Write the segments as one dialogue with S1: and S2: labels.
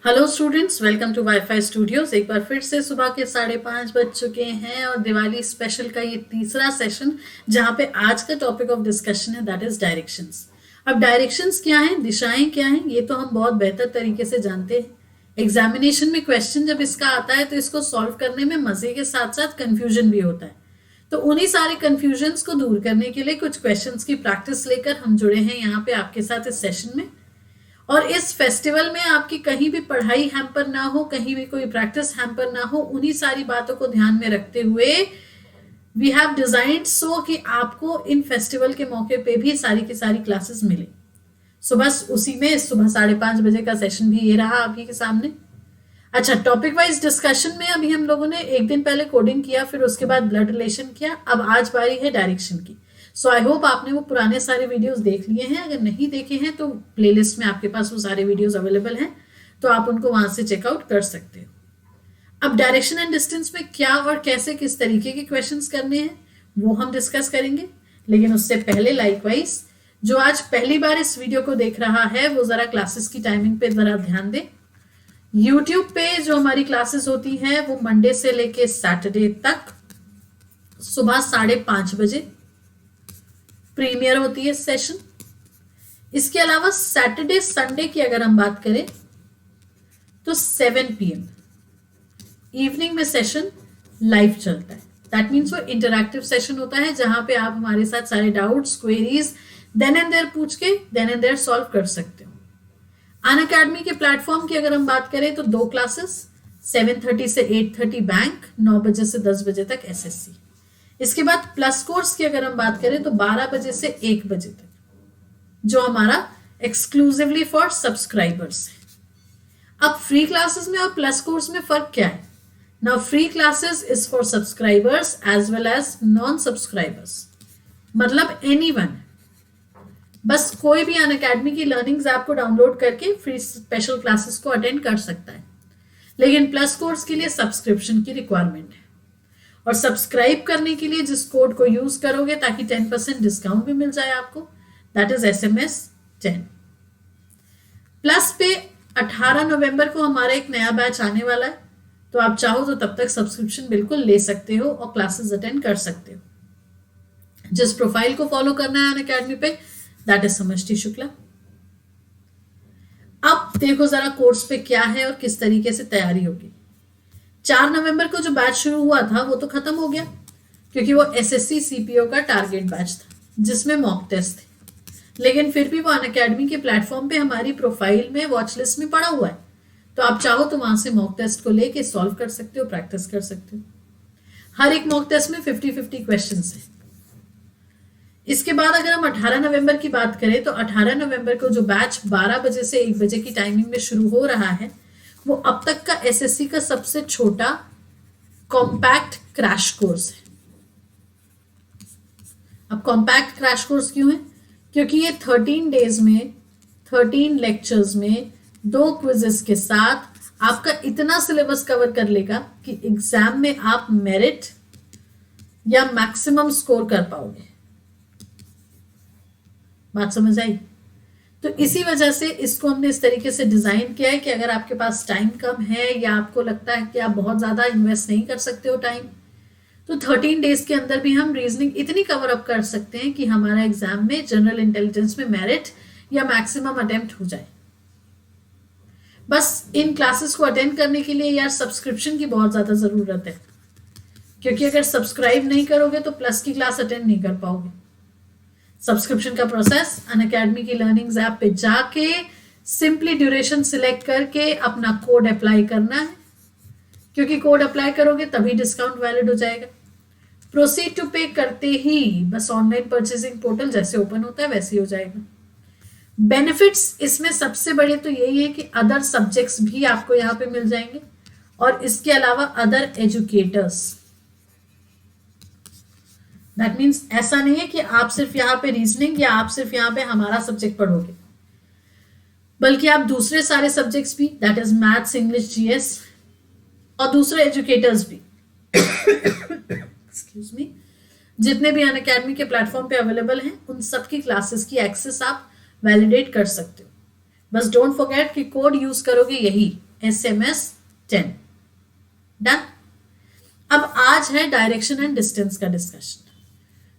S1: Hello students, welcome to WiFi Studios. एक बार फिर से सुबह के 5:30 बज चुके हैं और दिवाली स्पेशल का ये तीसरा सेशन जहां पे आज का टॉपिक ऑफ डिस्कशन है, दैट इज डायरेक्शंस। अब डायरेक्शंस क्या हैं, दिशाएं क्या हैं, ये तो हम बहुत बेहतर तरीके से जानते हैं। एग्जामिनेशन में क्वेश्चन जब इसका आता है तो इसको सॉल्व करने में मजे के साथ साथ कंफ्यूजन भी होता है। तो उन्हीं सारे कंफ्यूजन्स को दूर करने के लिए कुछ क्वेश्चंस की प्रैक्टिस लेकर हम जुड़े हैं यहाँ पे आपके साथ इस सेशन में। और इस फेस्टिवल में आपकी कहीं भी पढ़ाई हैम्पर ना हो, कहीं भी कोई प्रैक्टिस हैम्पर ना हो, उन्हीं सारी बातों को ध्यान में रखते हुए वी हैव डिजाइंड सो कि आपको इन फेस्टिवल के मौके पे भी सारी की सारी क्लासेस मिले। सो बस उसी में सुबह 5:30 बजे का सेशन भी ये रहा आपके के सामने। अच्छा, टॉपिक वाइज डिस्कशन में अभी हम लोगों ने एक दिन पहले कोडिंग किया, फिर उसके बाद ब्लड रिलेशन किया। अब आज बारी है डायरेक्शन की। सो आई होप आपने वो पुराने सारे वीडियोस देख लिए हैं। अगर नहीं देखे हैं तो प्लेलिस्ट में आपके पास वो सारे वीडियोस अवेलेबल हैं, तो आप उनको वहां से चेकआउट कर सकते हो। अब डायरेक्शन एंड डिस्टेंस में क्या और कैसे किस तरीके के क्वेश्चंस करने हैं वो हम डिस्कस करेंगे। लेकिन उससे पहले लाइकवाइज जो आज पहली बार इस वीडियो को देख रहा है वो जरा क्लासेस की टाइमिंग पे जरा ध्यान दे। यूट्यूब पे जो हमारी क्लासेस होती हैं वो मंडे से लेके सैटरडे तक सुबह 5:30 बजे प्रीमियर होती है सेशन। इसके अलावा सैटरडे संडे की अगर हम बात करें तो 7 PM इवनिंग में सेशन लाइव चलता है। दैट मीन्स वो इंटरैक्टिव सेशन होता है जहां पे आप हमारे साथ सारे doubts, queries then and there पूछ के देन एंड देयर सॉल्व कर सकते हो। अनअकैडमी के प्लेटफॉर्म की अगर हम बात करें तो 2 क्लासेस 7:30 से 8:30 बैंक, 9 बजे से 10 बजे तक एसएससी। इसके बाद प्लस कोर्स की अगर हम बात करें तो 12 बजे से 1 बजे तक, जो हमारा एक्सक्लूसिवली फॉर सब्सक्राइबर्स है। अब फ्री क्लासेस में और प्लस कोर्स में फर्क क्या है? Now free classes is for subscribers as well as non subscribers, मतलब एनीवन। बस कोई भी अनअकैडमी की लर्निंग्स ऐप को डाउनलोड करके फ्री स्पेशल क्लासेस को अटेंड कर सकता है। लेकिन प्लस कोर्स के लिए सब्सक्रिप्शन की रिक्वायरमेंट है, और सब्सक्राइब करने के लिए जिस कोड को यूज करोगे ताकि 10% डिस्काउंट भी मिल जाए आपको, दैट इज SMS10 प्लस पे। 18 नवंबर को हमारा एक नया बैच आने वाला है, तो आप चाहो तो तब तक सब्सक्रिप्शन बिल्कुल ले सकते हो और क्लासेस अटेंड कर सकते हो। जिस प्रोफाइल को फॉलो करना है अनअकैडमी पे, दैट इज समष्टि शुक्ला। अब देखो जरा कोर्स पे क्या है और किस तरीके से तैयारी होगी। 4 नवंबर को जो बैच शुरू हुआ था वो तो खत्म हो गया, क्योंकि वो एसएससी सीपीओ का टारगेट बैच था जिसमें मॉक टेस्ट थे। लेकिन फिर भी वो अनअकैडमी के प्लेटफॉर्म पे हमारी प्रोफाइल में वॉच लिस्ट में पड़ा हुआ है, तो आप चाहो तो वहां से मॉक टेस्ट को लेके सॉल्व कर सकते हो, प्रैक्टिस कर सकते हो। हर एक मॉक टेस्ट में 50-50 क्वेश्चन है। इसके बाद अगर हम 18 नवंबर की बात करें तो 18 नवंबर को जो बैच 12 बजे से 1 बजे की टाइमिंग में शुरू हो रहा है वो अब तक का एसएससी का सबसे छोटा कॉम्पैक्ट क्रैश कोर्स है। अब कॉम्पैक्ट क्रैश कोर्स क्यों है? क्योंकि ये 13 डेज में 13 लेक्चर्स में 2 क्विजेस के साथ आपका इतना सिलेबस कवर कर लेगा कि एग्जाम में आप मेरिट या मैक्सिमम स्कोर कर पाओगे। बात समझ आई? तो इसी वजह से इसको हमने इस तरीके से डिजाइन किया है कि अगर आपके पास टाइम कम है या आपको लगता है कि आप बहुत ज्यादा इन्वेस्ट नहीं कर सकते हो टाइम, तो 13 डेज के अंदर भी हम रीजनिंग इतनी कवर अप कर सकते हैं कि हमारा एग्जाम में जनरल इंटेलिजेंस में मेरिट या मैक्सिमम अटेम्प्ट हो जाए। बस इन क्लासेस को अटेंड करने के लिए यार सब्सक्रिप्शन की बहुत ज्यादा जरूरत है, क्योंकि अगर सब्सक्राइब नहीं करोगे तो प्लस की क्लास अटेंड नहीं कर पाओगे। सब्सक्रिप्शन का प्रोसेस अनअकैडमी की लर्निंग्स ऐप पे जाके सिंपली ड्यूरेशन सिलेक्ट करके अपना कोड अप्लाई करना है, क्योंकि कोड अप्लाई करोगे तभी डिस्काउंट वैलिड हो जाएगा। प्रोसीड टू पे करते ही बस ऑनलाइन परचेसिंग पोर्टल जैसे ओपन होता है वैसे ही हो जाएगा। बेनिफिट्स इसमें सबसे बड़े तो यही है कि अदर सब्जेक्ट्स भी आपको यहाँ पे मिल जाएंगे, और इसके अलावा अदर एजुकेटर्स। दैट मीन्स ऐसा नहीं है कि आप सिर्फ यहाँ पे रीजनिंग या आप सिर्फ यहाँ पे हमारा सब्जेक्ट पढ़ोगे, बल्कि आप दूसरे सारे सब्जेक्ट्स भी, that is maths, English, GS, और दूसरे एजुकेटर्स भी एक्सक्यूज मी, जितने भी अनअकैडमी के प्लेटफॉर्म पे अवेलेबल हैं उन सब की क्लासेस की एक्सेस आप वैलिडेट कर सकते हो। बस डोंट फॉरगेट कि कोड यूज करोगे यही SMS 10। डन। अब आज है डायरेक्शन एंड डिस्टेंस का डिस्कशन।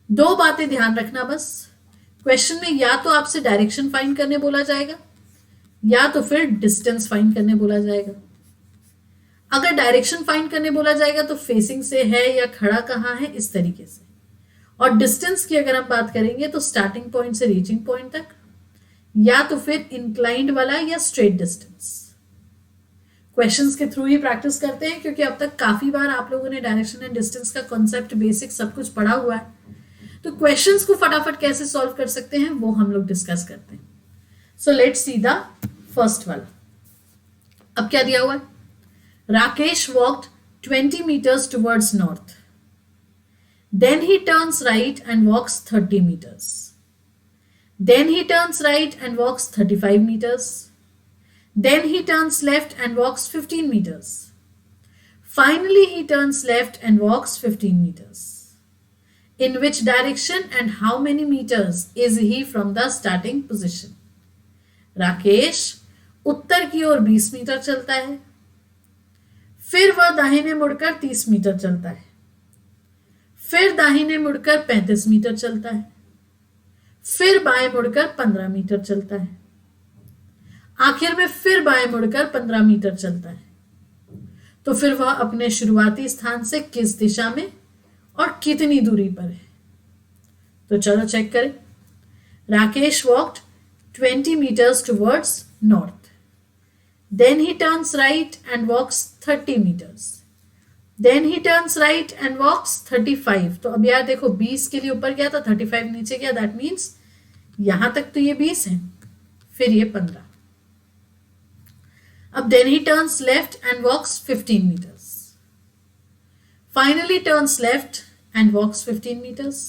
S1: दो बातें ध्यान रखना बस। क्वेश्चन में या तो आपसे डायरेक्शन फाइंड करने बोला जाएगा या तो फिर डिस्टेंस फाइंड करने बोला जाएगा। अगर डायरेक्शन फाइंड करने बोला जाएगा तो फेसिंग से है या खड़ा कहाँ है, इस तरीके से। और डिस्टेंस की अगर हम बात करेंगे तो स्टार्टिंग पॉइंट से रीचिंग पॉइंट तक, या तो फिर इंक्लाइंड वाला या स्ट्रेट डिस्टेंस। क्वेश्चंस के थ्रू ही प्रैक्टिस करते हैं, क्योंकि अब तक काफी बार आप लोगों ने डायरेक्शन एंड डिस्टेंस का कॉन्सेप्ट, बेसिक सब कुछ पढ़ा हुआ है। तो क्वेश्चंस को फटाफट कैसे सॉल्व कर सकते हैं वो हम लोग डिस्कस करते हैं। So let's see the first वाला। अब क्या दिया हुआ है? Rakesh walked 20 meters towards north. Then he turns right and walks 30 meters. Then he turns right and walks 35 meters. Then he turns left and walks 15 meters. Finally, he turns left and walks 15 meters. In which direction and how many meters is he from the starting position? Rakesh उत्तर की ओर 20 metre चलता है, फिर वह दाहिने मुड़कर 30 metre चलता है, फिर दाहिने मुड़कर 35 मीटर चलता है, फिर बाएं मुड़कर 15 मीटर चलता है, आखिर में फिर बाएं मुड़कर 15 मीटर चलता है। तो फिर वह अपने शुरुआती स्थान से किस दिशा में और कितनी दूरी पर है? तो चलो चेक करें। Rakesh walked 20 meters towards north. Then he turns right and walks 30 meters. Then he turns right and walks 35. तो अब यार देखो 20 के लिए ऊपर गया था, 35 नीचे गया, दैट मीन्स यहां तक तो ये 20 है, फिर ये 15। अब then he turns left and walks 15 meters. Finally turns left and walks 15 meters.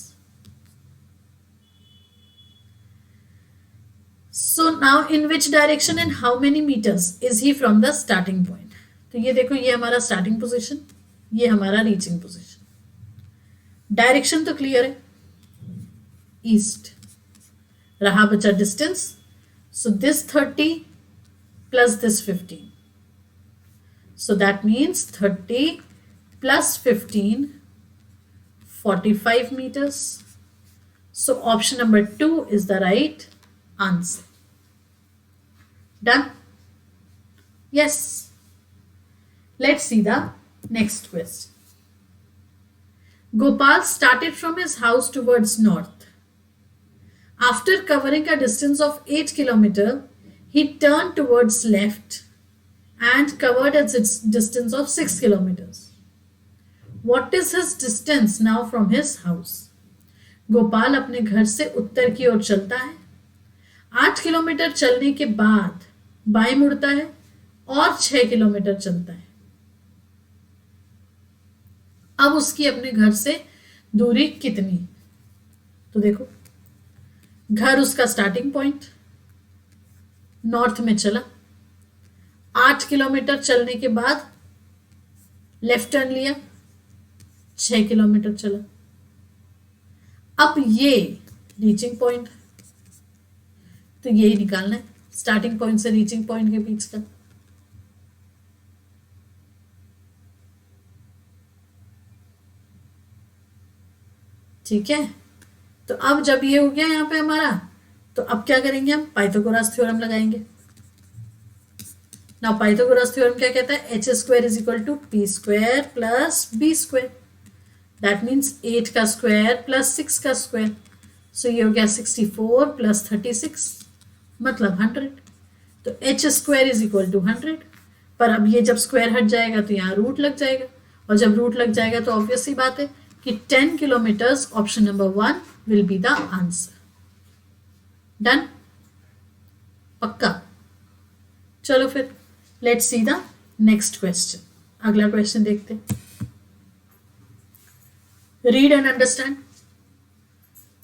S1: So now in which direction and how many meters is he from the starting point? तो ये देखो, ये हमारा स्टार्टिंग पोजीशन, ये हमारा रीचिंग पोजीशन। डायरेक्शन तो clear है, east. रहा बचा distance, so this 30 plus this 15, so that means 30 plus 15 45 meters. So option number 2 is the right answer. Done? Yes. Let's see the next question. Gopal started from his house towards north. After covering a distance of 8 kilometers, he turned towards left and covered a distance of 6 kilometers. What is his distance now from his house? Gopal अपने घर से उत्तर की ओर चलता है, 8 kilometre चलने के बाद बाएं मुड़ता है और 6 किलोमीटर चलता है। अब उसकी अपने घर से दूरी कितनी? तो देखो, घर उसका स्टार्टिंग पॉइंट, नॉर्थ में चला, 8 किलोमीटर चलने के बाद लेफ्ट टर्न लिया, 6 किलोमीटर चला। अब ये रीचिंग पॉइंट, तो यही निकालना है, स्टार्टिंग पॉइंट से रीचिंग पॉइंट के बीच का। ठीक है, तो अब जब ये हो गया यहां पे हमारा, तो अब क्या करेंगे हम? पाइथागोरस थ्योरम लगाएंगे। नाउ पाइथागोरस थ्योरम क्या कहता है? H square is equal to P square plus B square. That means 8 का स्क्वायर प्लस 6 का स्क्वायर, सो ये हो गया 64 प्लस 36 मतलब 100। तो H square is equal to 100। पर अब ये जब स्क्वायर हट जाएगा तो यहाँ रूट लग जाएगा, और जब रूट लग जाएगा तो ऑब्वियस सी बात है कि 10 kilometres, option number 1 will be the answer. Done? पक्का? चलो फिर let's see the next question. अगला क्वेश्चन देखते हैं। Read and understand.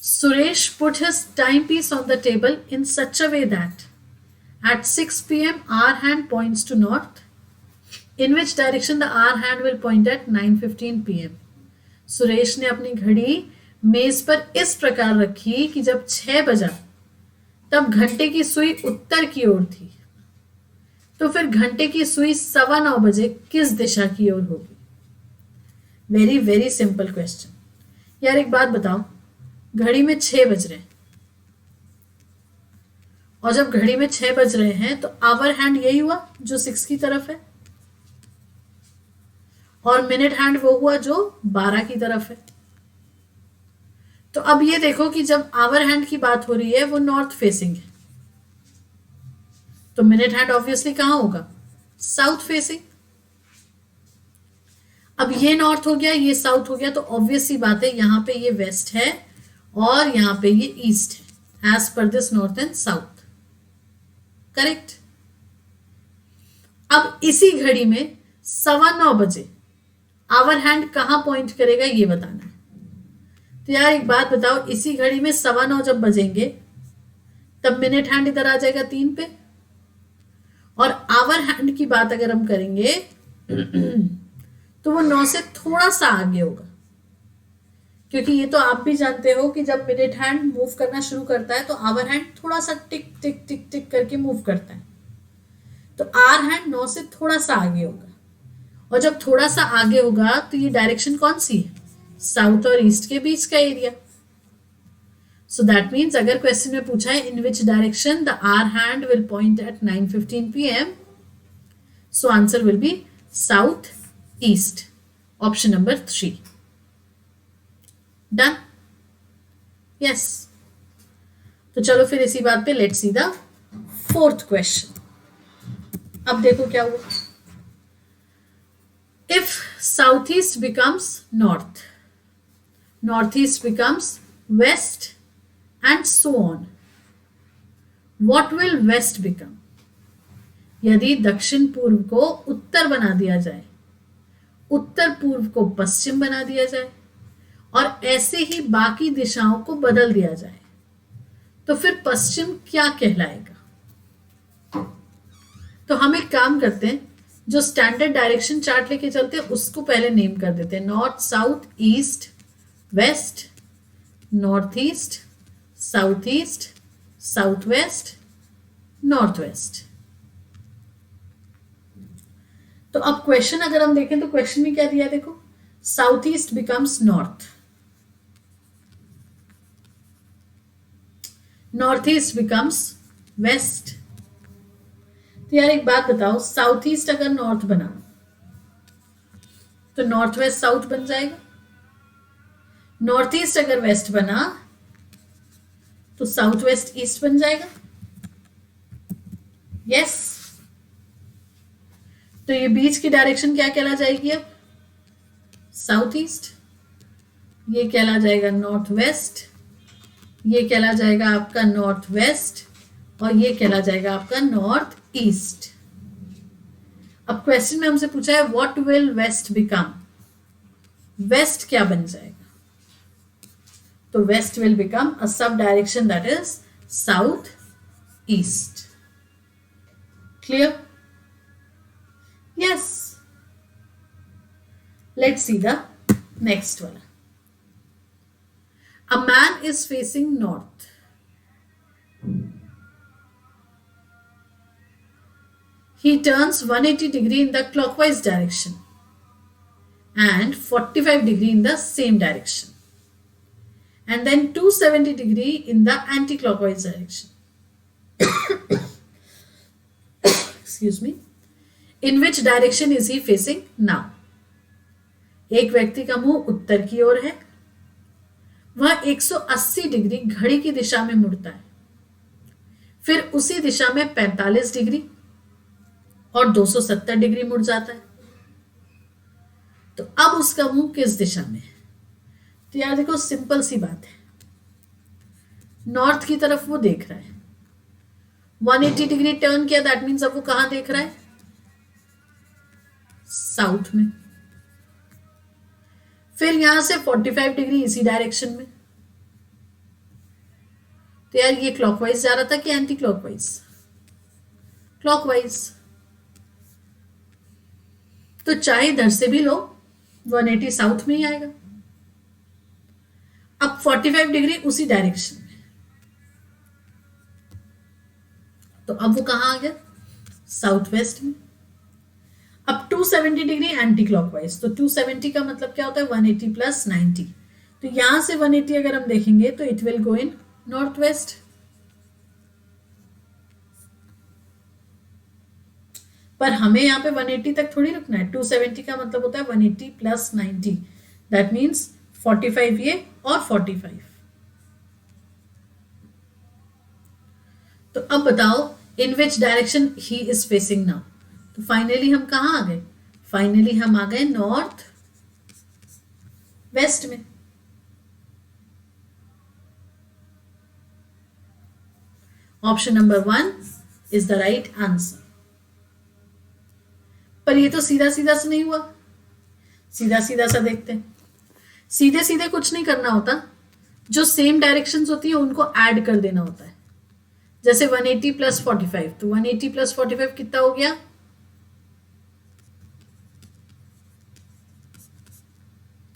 S1: Suresh put his timepiece on the table in such a way that at 6 p.m. our hand points to north. In which direction the our hand will point at 9:15 p.m. Suresh ने अपनी घड़ी मेज पर इस प्रकार रखी कि जब 6 बजा तब घंटे की सुई उत्तर की ओर थी। तो फिर घंटे की सुई 9:15 किस दिशा की ओर होगी? Very very simple question. यार एक बात बताओ, घड़ी में 6 बज रहे हैं, और जब घड़ी में 6 बज रहे हैं तो आवर हैंड यही हुआ जो 6 की तरफ है, और मिनट हैंड वो हुआ जो 12 की तरफ है। तो अब ये देखो कि जब आवर हैंड की बात हो रही है वो नॉर्थ फेसिंग है, तो मिनट हैंड ऑब्वियसली कहां होगा? South facing. अब ये नॉर्थ हो गया, ये साउथ हो गया, तो ऑब्वियस सी बात है यहां पे ये वेस्ट है और यहां पे ये ईस्ट है, as per this north and south. Correct. अब इसी घड़ी में 9:15 आवर हैंड कहां पॉइंट करेगा ये बताना है। तो यार एक बात बताओ, इसी घड़ी में 9:15 जब बजेंगे तब मिनट हैंड इधर आ जाएगा 3 पे, और आवर हैंड की बात अगर हम करेंगे तो वो 9 से थोड़ा सा आगे होगा, क्योंकि ये तो आप भी जानते हो कि जब मिनट हैंड मूव करना शुरू करता है तो आवर हैंड थोड़ा सा टिक टिक टिक टिक करके मूव करता है, तो आर हैंड 9 से थोड़ा सा आगे होगा, और जब थोड़ा सा आगे होगा तो ये डायरेक्शन कौन सी है? साउथ और ईस्ट के बीच का एरिया। सो दैट मीन्स अगर क्वेश्चन में पूछा है in which direction the hour hand will point at 9:15 PM, so answer will be south east, option number 3। Done? Yes. तो चलो फिर इसी बात पे let's see the 4th question. अब देखो क्या हुआ। If southeast becomes north, northeast becomes west, and so on, what will west become? यदि दक्षिण पूर्व को उत्तर बना दिया जाए, उत्तर पूर्व को पश्चिम बना दिया जाए, और ऐसे ही बाकी दिशाओं को बदल दिया जाए, तो फिर पश्चिम क्या कहलाएगा? तो हम एक काम करते हैं, जो स्टैंडर्ड डायरेक्शन चार्ट लेके चलते हैं उसको पहले नेम कर देते हैं। North, south, east, west, north east, south east, south west, north west. तो अब क्वेश्चन अगर हम देखें तो क्वेश्चन में क्या दिया है, देखो, south east becomes north, north east becomes west. तो यार एक बात बताओ, साउथ ईस्ट अगर नॉर्थ बना तो नॉर्थ वेस्ट साउथ बन जाएगा, नॉर्थ ईस्ट अगर वेस्ट बना तो साउथ वेस्ट ईस्ट बन जाएगा। यस। तो ये बीच की डायरेक्शन क्या कहला जाएगी? अब साउथ ईस्ट, ये कहला जाएगा नॉर्थ वेस्ट, ये कहला जाएगा आपका नॉर्थ वेस्ट, और ये कहला जाएगा आपका नॉर्थ ईस्ट। अब क्वेश्चन में हमसे पूछा है what will west become, west क्या बन जाएगा? तो west will become a sub direction that is south east. Clear? Yes. Let's see the next वाला। A man is facing north, he turns 180 degree in the clockwise direction and 45 degree in the same direction, and then 270 degree in the anti-clockwise direction. Excuse me. In which direction is he facing now? एक व्यक्ति का मुंह उत्तर की ओर है, वह 180 degree घड़ी की दिशा में मुड़ता है, फिर उसी दिशा में 45 डिग्री और 270 डिग्री मुड़ जाता है। तो अब उसका मुंह किस दिशा में है? तो यार देखो, सिंपल सी बात है, नॉर्थ की तरफ वो देख रहा है, 180 डिग्री टर्न किया, दैट मीन्स अब वो कहां देख रहा है? साउथ में। फिर यहां से 45 डिग्री इसी डायरेक्शन में। तो यार ये क्लॉकवाइज जा रहा था कि एंटी क्लॉकवाइज? क्लॉकवाइज। तो चाहे इधर से भी लो, 180 साउथ में ही आएगा। अब 45 डिग्री उसी डायरेक्शन में, तो अब वो कहां आ गया? साउथ वेस्ट में। अब 270 डिग्री एंटी क्लॉकवाइज, तो 270 का मतलब क्या होता है 180 प्लस 90, तो यहां से 180 अगर हम देखेंगे तो it will go in north west. पर हमें यहाँ पे 180 तक थोड़ी रुकना है, 270 का मतलब होता है 180 प्लस 90, दैट मीन्स 45 ये और 45। तो अब बताओ in which direction he is facing now. तो फाइनली हम कहाँ आ गए, फाइनली हम आ गए नॉर्थ वेस्ट में। Option number 1 is the right answer. पर ये तो सीधा सीधा से नहीं हुआ, सीधा सीधा सा देखते हैं। सीधे सीधे कुछ नहीं करना होता, जो सेम डायरेक्शंस होती है उनको ऐड कर देना होता है। जैसे 180 प्लस 45, तो 180 प्लस 45 कितना हो गया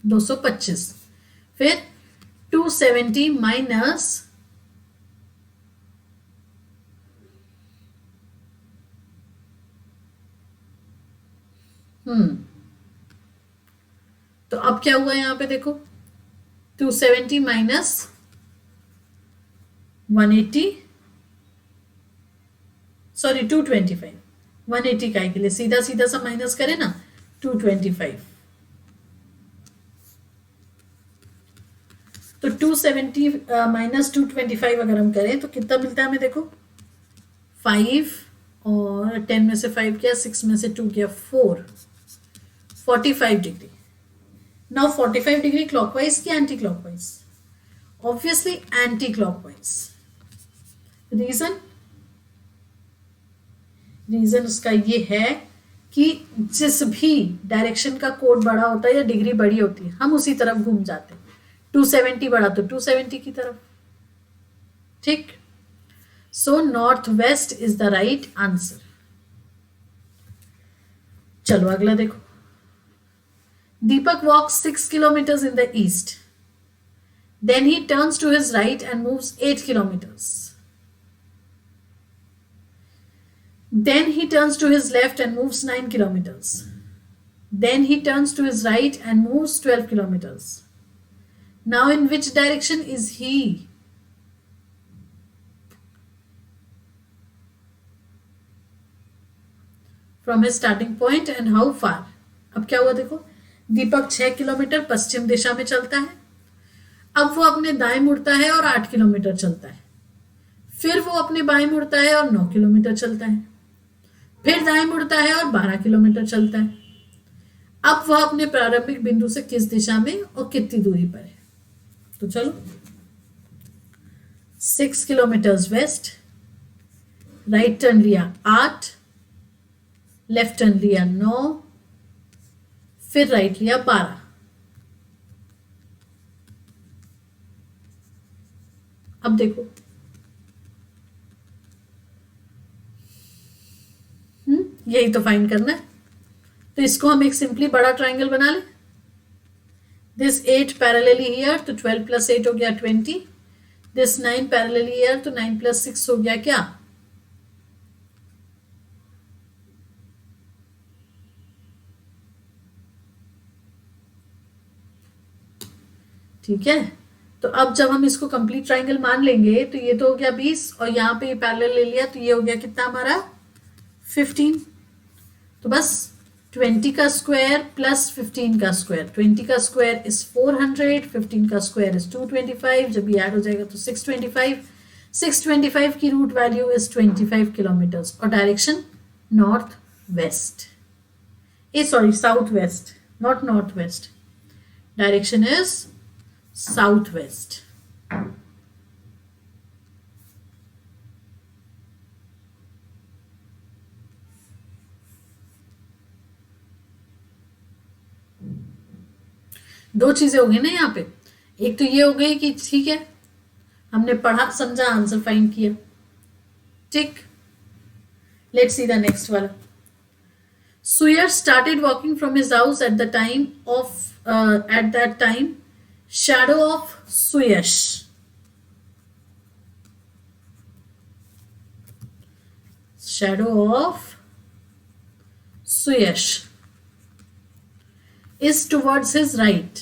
S1: 225। फिर 270 माइनस तो अब क्या हुआ यहां पे देखो, 270 माइनस 180, सॉरी 225, 180 का के लिए सीधा सीधा सा माइनस करें ना 225, तो 270 माइनस 225 अगर हम करें तो कितना मिलता है हमें देखो, 5 और 10 में से 5 किया, 6 में से 2 किया 4, 45 डिग्री। नाउ 45 डिग्री क्लॉकवाइज की anti clockwise, obviously anti clockwise. Reason उसका ये है कि जिस भी डायरेक्शन का कोड बड़ा होता है या डिग्री बड़ी होती है हम उसी तरफ घूम जाते हैं। 270 बढ़ा तो 270 की तरफ, ठीक। So north west is the right answer. चलो अगला देखो। Deepak walks 6 kilometers in the east. Then he turns to his right and moves 8 kilometers. Then he turns to his left and moves 9 kilometers. Then he turns to his right and moves 12 kilometers. Now in which direction is he? From his starting point and how far? अब क्या हुआ देखो, दीपक 6 kilometre पश्चिम दिशा में चलता है, अब वो अपने दाएं मुड़ता है और 8 किलोमीटर चलता है, फिर वो अपने बाएं मुड़ता है और 9 किलोमीटर चलता है, फिर दाएं मुड़ता है और 12 किलोमीटर चलता है। अब वह अपने प्रारंभिक बिंदु से किस दिशा में और कितनी दूरी पर है। तो चलो 6 किलोमीटर वेस्ट, राइट टर्न लिया 8, लेफ्ट टर्न लिया 9, फिर राइट लिया 12। अब देखो यही तो फाइंड करना है, तो इसको हम एक सिंपली बड़ा ट्राइंगल बना लें। दिस 8 पैरेलली हियर, तो 12 प्लस 8 हो गया 20। दिस 9 पैरेलली हियर, तो 9 प्लस 6 हो गया क्या, ठीक है। तो अब जब हम इसको कंप्लीट ट्राइंगल मान लेंगे तो ये तो हो गया 20 और यहाँ पे पैरेलल ले लिया तो ये हो गया कितना हमारा 15। तो बस 20 का स्क्वायर प्लस 15 का स्क्वायर, 20 का स्क्वायर इज 400, 15 का स्क्वायर इज 225, जब ये ऐड हो जाएगा तो 625। 625 की रूट वैल्यू इज 25 किलोमीटर्स और direction north west, sorry south west, not north west, direction is south west. दो चीजें हो गई ना यहाँ पे, एक तो ये हो गई कि ठीक है हमने पढ़ा समझा आंसर फाइंड किया, ठीक। लेट्स सी द नेक्स्ट वाला। Suyar started walking from his house at the time of at that time shadow of Suyash shadow of Suyash is towards his right.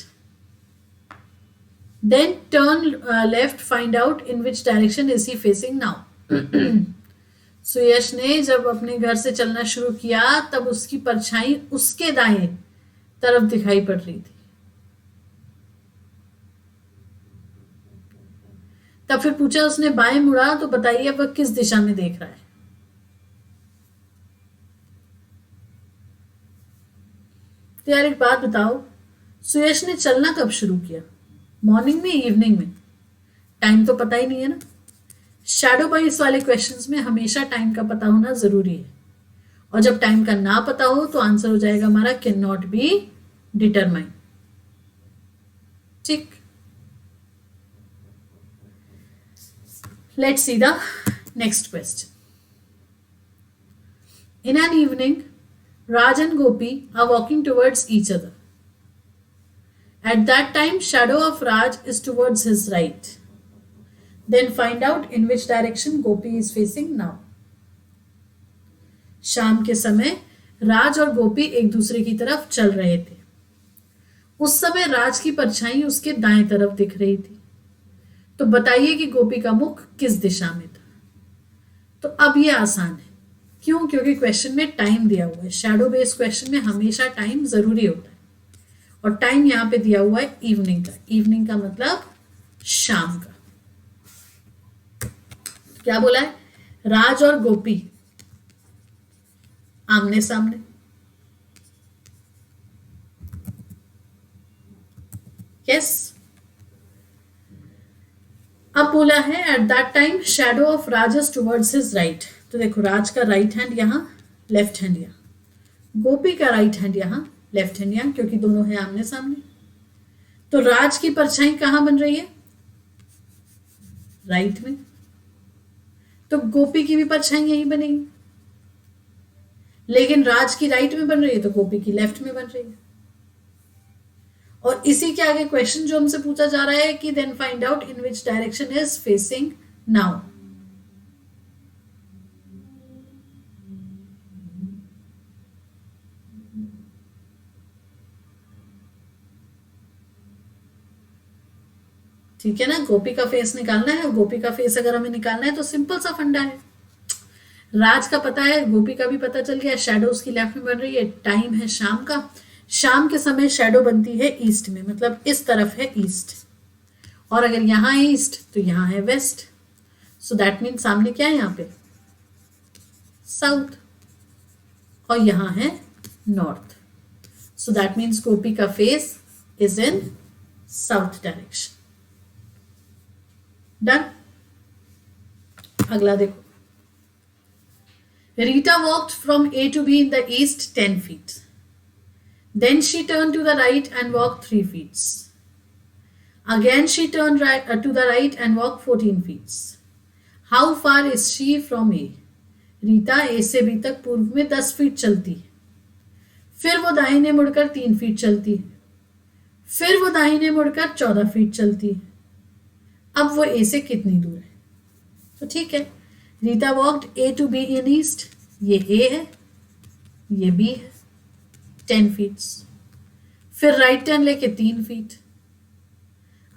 S1: Then turn left, find out in which direction is he facing now. सुयश ने जब अपने घर से चलना शुरू किया तब उसकी परछाई उसके दाएं तरफ दिखाई पड़ रही थी. तब फिर पूछा उसने बाएं मुड़ा तो बताइए वह किस दिशा में देख रहा है. तो यार एक बात बताओ, सुयश ने चलना कब शुरू किया? मॉर्निंग में, इवनिंग में? टाइम तो पता ही नहीं है ना. शैडो बाइस वाले क्वेश्चंस में हमेशा टाइम का पता होना जरूरी है, और जब टाइम का ना पता हो तो आंसर हो जाएगा हमारा कैन नॉट बी डिटरमाइन. ठीक. Let's see the next question. In an evening Raj and Gopi are walking towards each other. At that time, shadow of Raj is towards his right. Then find out in which direction Gopi is facing now. शाम के समय राज और गोपी एक दूसरे की तरफ चल रहे थे. उस समय राज की परछाई उसके दाएं तरफ दिख रही थी. तो बताइए कि गोपी का मुख किस दिशा में था. तो अब ये आसान है. क्यों? क्योंकि क्वेश्चन में टाइम दिया हुआ है. शैडो बेस्ड क्वेश्चन में हमेशा टाइम जरूरी होता है, और टाइम यहां पे दिया हुआ है इवनिंग का. इवनिंग का मतलब शाम का. क्या बोला है? राज और गोपी आमने सामने. यस. अब बोला है at that time shadow of Raj is towards his right. तो देखो राज का राइट हैंड यहां, लेफ्ट हैंड यहां. गोपी का राइट हैंड यहां, लेफ्ट हैंड यहां, क्योंकि दोनों हैं आमने सामने. तो राज की परछाई कहां बन रही है? राइट में. तो गोपी की भी परछाई यहीं बनेगी. लेकिन राज की राइट में बन रही है तो गोपी की लेफ्ट में बन रही है. और इसी के आगे क्वेश्चन जो हमसे पूछा जा रहा है कि then find out in which direction is facing now. ठीक है ना. गोपी का फेस निकालना है. गोपी का फेस अगर हमें निकालना है तो सिंपल सा फंडा है. राज का पता है, गोपी का भी पता चल गया. शैडो उसकी लेफ्ट में बन रही है. टाइम है शाम का. शाम के समय शैडो बनती है ईस्ट में, मतलब इस तरफ है ईस्ट. और अगर यहां है ईस्ट तो यहां है वेस्ट. सो दैट मीन सामने क्या है यहां पे? साउथ. और यहां है नॉर्थ. सो दैट मीन्स गोपी का face is in south direction. Done. अगला देखो. Rita walked from A to B in the east 10 feet. Then she turned to the right and walked 3 feet. Again she turned to the right and walked 14 feet. How far is she from A? Rita A से B तक पूर्व में 10 feet चलती है. फिर वो दाहिने मुड़कर 3 फीट चलती है. फिर वो दाहिने मुड़कर 14 फीट चलती है. अब वो ए से कितनी दूर है? तो ठीक है. Rita walked A to B in east. ये ए है, ये बी है, 10 फीट. फिर राइट टर्न लेके 3 फीट.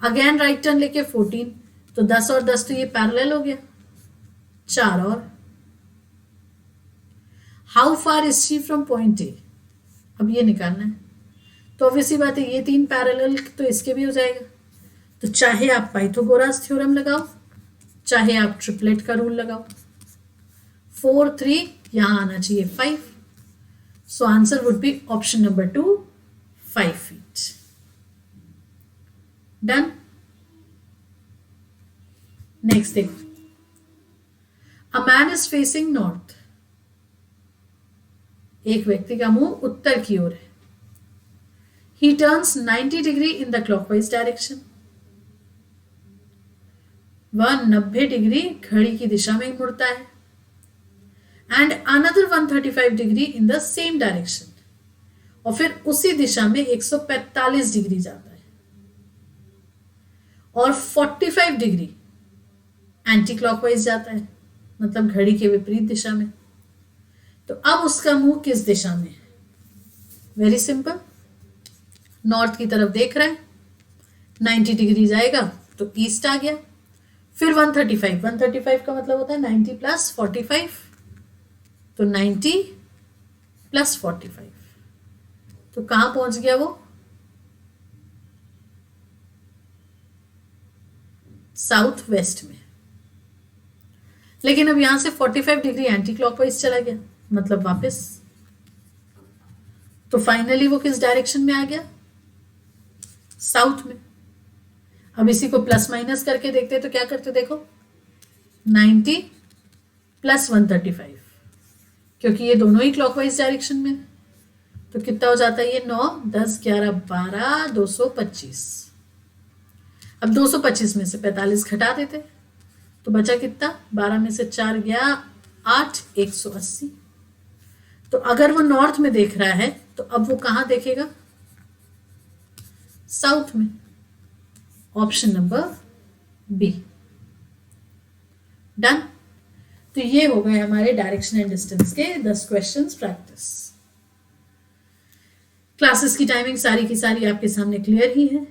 S1: अगेन राइट टर्न लेके 14. तो 10 और 10 तो ये पैरेलल हो गया. 4 और. How far is she from point A? अब ये निकालना है. तो ऑब्वियसली बात है ये 3 पैरेलल तो इसके भी हो जाएगा. तो चाहे आप पाइथागोरस थ्योरम लगाओ, चाहे आप ट्रिपलेट का रूल लगाओ. 4 3 यहां आना चाहिए 5. So answer would be option number 2, 5 feet. Done. Next देखो. A man is facing north. एक व्यक्ति का मुंह उत्तर की ओर है. He turns 90 degree in the clockwise direction. वह 90 डिग्री घड़ी की दिशा में मुड़ता है. And another 135 degree in the same direction. और फिर उसी दिशा में 145 डिग्री जाता है. और 45 डिग्री एंटी क्लॉकवाइज जाता है, मतलब घड़ी के विपरीत दिशा में. तो अब उसका मुंह किस दिशा में है? वेरी सिंपल, नॉर्थ की तरफ देख रहा है, 90 डिग्री जाएगा तो ईस्ट आ गया। फिर 135, 135 का मतलब होता है 90 प्लस 45, तो 90 प्लस 45, तो कहां पहुंच गया वो, साउथ वेस्ट में। लेकिन अब यहां से 45 डिग्री एंटी क्लॉकवाइज चला गया, मतलब वापस, तो फाइनली वो किस डायरेक्शन में आ गया, साउथ में। अब इसी को प्लस माइनस करके देखते तो क्या करते, देखो 90 प्लस 135, क्योंकि ये दोनों ही क्लॉकवाइज डायरेक्शन में, तो कितना हो जाता है ये, 9 10 11 12 225। अब 225 में से 45 घटा देते तो बचा कितना, 12 में से 4 गया 8, 180। तो अगर वो नॉर्थ में देख रहा है तो अब वो कहां देखेगा, साउथ में। Option number B, done. तो ये हो गए हमारे डायरेक्शन एंड डिस्टेंस के 10 क्वेश्चंस प्रैक्टिस। क्लासेस की टाइमिंग सारी की सारी आपके सामने क्लियर ही है।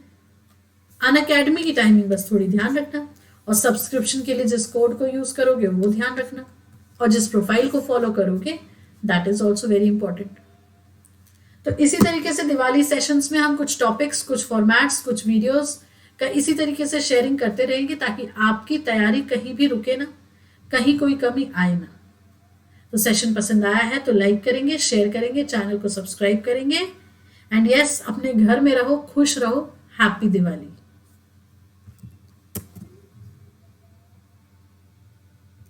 S1: अनअकैडमी की टाइमिंग बस थोड़ी ध्यान रखना, और सब्सक्रिप्शन के लिए जिस कोड को यूज करोगे वो ध्यान रखना, और जिस प्रोफाइल को फॉलो करोगे that is also very important. तो इसी तरीके से दिवाली सेशंस में हम कुछ टॉपिक्स, कुछ फॉर्मेट्स, कुछ वीडियोस का इसी तरीके से शेयरिंग करते रहेंगे, ताकि आपकी तैयारी कहीं भी रुके ना, कहीं कोई कमी आए ना। तो सेशन पसंद आया है तो लाइक करेंगे, शेयर करेंगे, चैनल को सब्सक्राइब करेंगे, एंड यस, अपने घर में रहो, खुश रहो, हैप्पी दिवाली।